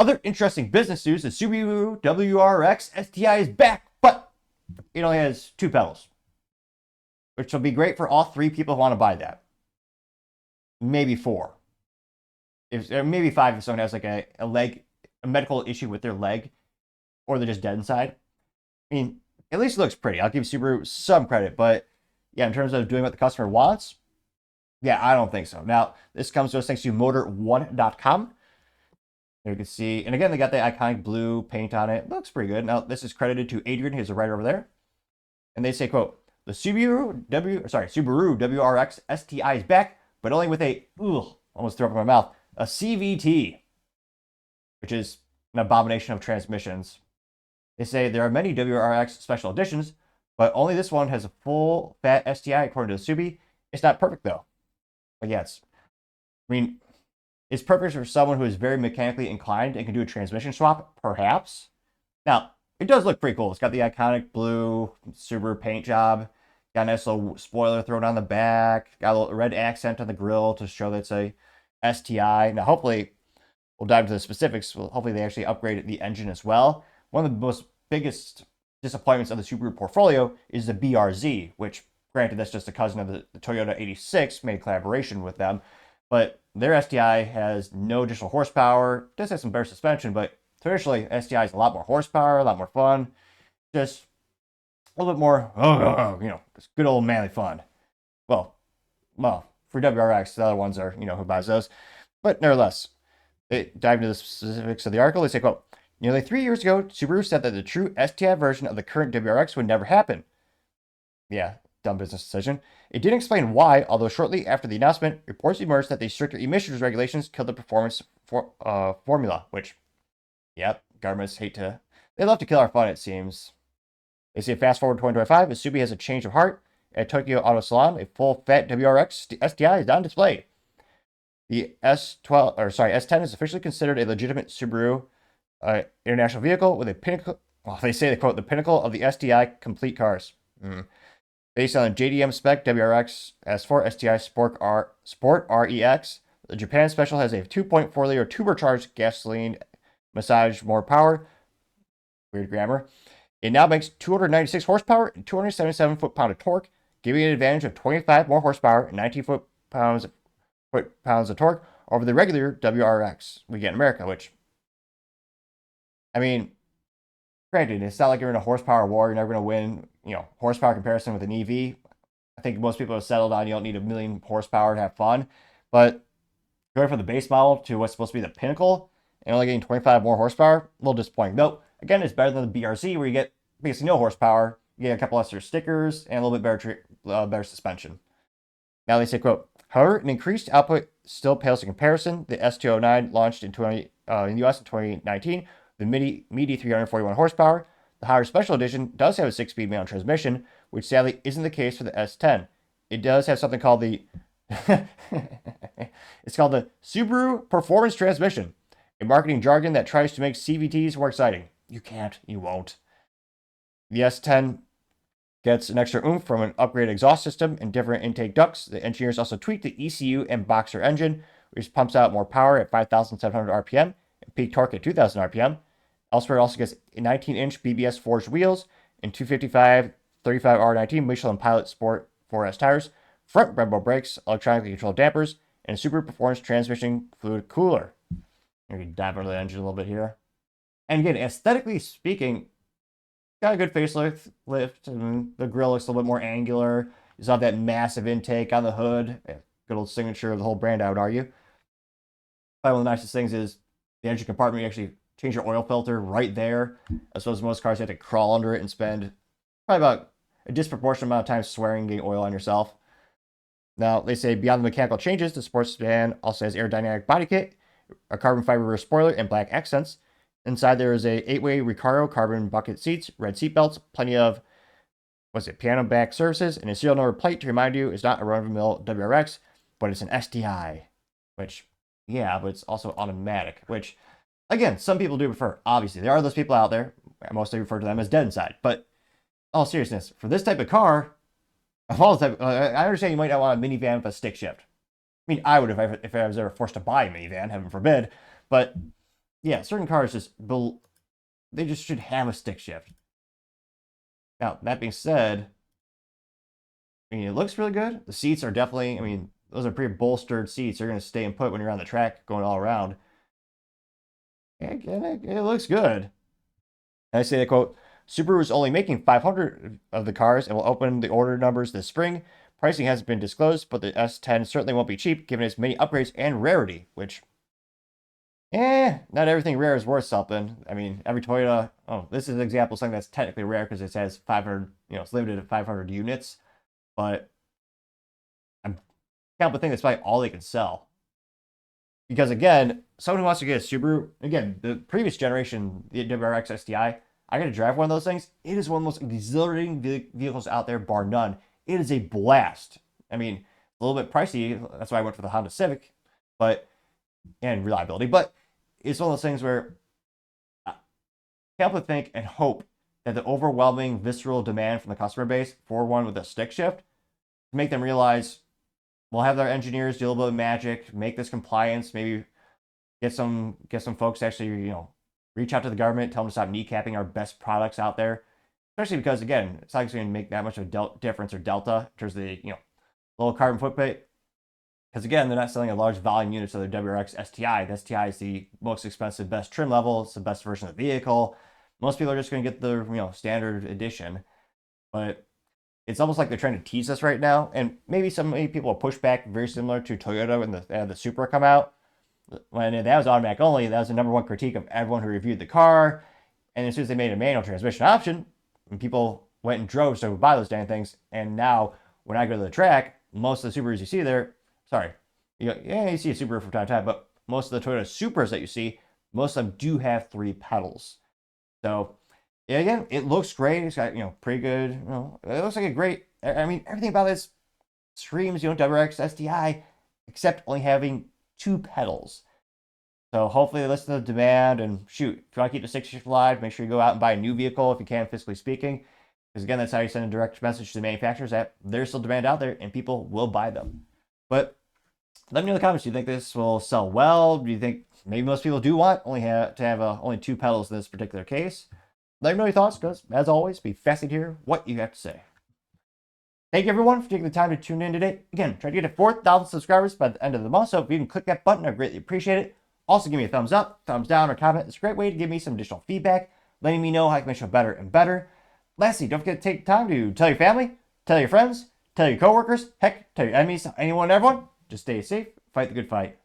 Other interesting business news: the Subaru WRX STI is back, but it only has 2 pedals, which will be great for all 3 people who want to buy that. Maybe 4. Maybe 5 if someone has like a medical issue with their leg, or they're just dead inside. I mean, at least it looks pretty. I'll give Subaru some credit, but yeah, in terms of doing what the customer wants, yeah, I don't think so. Now, this comes to us thanks to motor1.com. There you can see, and again, they got the iconic blue paint on it. Looks pretty good. Now, this is credited to Adrian, who's a writer over there. And they say, quote, the Subaru WRX STI is back, but only with a, almost threw up in my mouth, a CVT, which is an abomination of transmissions. They say there are many WRX special editions, but only this one has a full fat STI according to the Subi. It's not perfect though. But yeah, it's perfect for someone who is very mechanically inclined and can do a transmission swap, perhaps. Now, it does look pretty cool. It's got the iconic blue Subaru paint job. Got a nice little spoiler thrown on the back. Got a little red accent on the grille to show that it's a STI. Now, hopefully, we'll dive into the specifics. Hopefully, they actually upgraded the engine as well. One of the biggest disappointments of the Subaru portfolio is the BRZ, which, granted, that's just a cousin of the Toyota 86, made collaboration with them. But their STI has no additional horsepower. It does have some better suspension, but traditionally, STI is a lot more horsepower, a lot more fun. Just a little bit more, just good old manly fun. Well, for WRX, the other ones are, who buys those. But nevertheless, they dive into the specifics of the article. They say, quote, nearly 3 years ago, Subaru said that the true STI version of the current WRX would never happen. Yeah, dumb business decision. It didn't explain why, although shortly after the announcement, reports emerged that the stricter emissions regulations killed the performance formula, which, yep, governments they love to kill our fun, it seems. They say fast forward 2025, Subi has a change of heart. At Tokyo Auto Salon, a full fat WRX STI is on display. The S10 is officially considered a legitimate Subaru international vehicle with a pinnacle. Well, they say, they quote, the pinnacle of the STI complete cars. Based on the JDM spec WRX S4 STI Sport REX, the Japan Special has a 2.4-liter turbocharged gasoline massage more power. Weird grammar. It now makes 296 horsepower and 277 foot-pound of torque, giving it an advantage of 25 more horsepower and 19 foot-pounds of torque over the regular WRX we get in America, which, granted, it's not like you're in a horsepower war. You're never going to win, horsepower comparison with an EV. I think most people have settled on you don't need 1 million horsepower to have fun. But going from the base model to what's supposed to be the pinnacle and only getting 25 more horsepower, a little disappointing. Though, again, it's better than the BRZ where you get basically no horsepower. You get a couple extra stickers and a little bit better suspension. Now they say, quote, however, an increased output still pales in comparison. The S209 launched in the US in 2019. The meaty 341 horsepower. The higher special edition does have a 6-speed manual transmission, which sadly isn't the case for the S10. It does have something called the it's called the Subaru Performance Transmission, a marketing jargon that tries to make CVTs more exciting. You can't, you won't. The S10 gets an extra oomph from an upgraded exhaust system and different intake ducts. The engineers also tweaked the ECU and Boxer engine, which pumps out more power at 5,700 RPM and peak torque at 2,000 RPM. Elsewhere, it also gets 19-inch BBS forged wheels and 255 35R19 Michelin Pilot Sport 4S tires, front Brembo brakes, electronically controlled dampers, and a Super Performance transmission fluid cooler. We can dive into the engine a little bit here. And again, aesthetically speaking, got a good facelift, and the grille looks a little bit more angular. You have that massive intake on the hood. Good old signature of the whole brand, I would argue. Probably one of the nicest things is the engine compartment. You actually change your oil filter right there. As opposed to most cars, you have to crawl under it and spend probably about a disproportionate amount of time swearing getting oil on yourself. Now, they say beyond the mechanical changes, the sports sedan also has aerodynamic body kit, a carbon fiber rear spoiler, and black accents. Inside there is a 8-way Recaro carbon bucket seats, red seat belts, plenty of, piano back surfaces, and a serial number plate to remind you it's not a run-of-the-mill WRX, but it's an STI. Which, yeah, but it's also automatic, which, again, some people do prefer. Obviously, there are those people out there, mostly refer to them as dead inside, but in all seriousness, for this type of car, of all type, I understand you might not want a minivan with a stick shift. I mean, I would if I was ever forced to buy a minivan, heaven forbid, but yeah, certain cars they just should have a stick shift. Now, that being said, I mean, it looks really good. The seats are definitely, I mean, those are pretty bolstered seats. They're going to stay and put when you're on the track going all around. And it looks good. And I say the quote, Subaru is only making 500 of the cars and will open the order numbers this spring. Pricing hasn't been disclosed, but the S10 certainly won't be cheap given its many upgrades and rarity, which, not everything rare is worth something. I mean, every Toyota, oh, this is an example of something that's technically rare because it says 500, it's limited to 500 units, but I can't but think that's probably all they can sell. Because again, someone who wants to get a Subaru, again, the previous generation, the WRX STI, I got to drive one of those things. It is one of the most exhilarating vehicles out there, bar none. It is a blast. I mean, a little bit pricey. That's why I went for the Honda Civic, and reliability. But it's one of those things where I can't but think and hope that the overwhelming visceral demand from the customer base for one with a stick shift to make them realize we'll have their engineers do a little bit of magic, make this compliance, maybe get some folks to actually, reach out to the government, tell them to stop kneecapping our best products out there. Especially because, again, it's not going to make that much of a difference or delta in terms of the, low carbon footprint. Because, again, they're not selling a large volume units of their WRX STI. The STI is the most expensive, best trim level. It's the best version of the vehicle. Most people are just going to get the, standard edition. But it's almost like they're trying to tease us right now. And maybe people will push back very similar to Toyota when the Supra come out. When that was automatic only, that was the number one critique of everyone who reviewed the car. And as soon as they made a manual transmission option, and people went and drove to buy those damn things. And now, when I go to the track, most of the Subarus you see there, you see a Subaru from time to time, but most of the Toyota Supras that you see, most of them do have 3 pedals. So, yeah, again, it looks great. It's got, pretty good, it looks like a great, I mean, everything about this screams, WRX STI, except only having 2 pedals. So hopefully they listen to the demand, and shoot, if you want to keep the stick shift alive, make sure you go out and buy a new vehicle if you can, physically speaking. Because again, that's how you send a direct message to the manufacturers that there's still demand out there and people will buy them. But let me know in the comments, do you think this will sell well? Do you think maybe most people do want only 2 pedals in this particular case? Let me know your thoughts, because as always, be fascinated to hear what you have to say. Thank you, everyone, for taking the time to tune in today. Again, try to get to 4,000 subscribers by the end of the month, so if you can click that button, I greatly appreciate it. Also, give me a thumbs up, thumbs down, or comment. It's a great way to give me some additional feedback, letting me know how I can make the show better and better. Lastly, don't forget to take time to tell your family, tell your friends, tell your coworkers, heck, tell your enemies, anyone and everyone. Just stay safe, fight the good fight.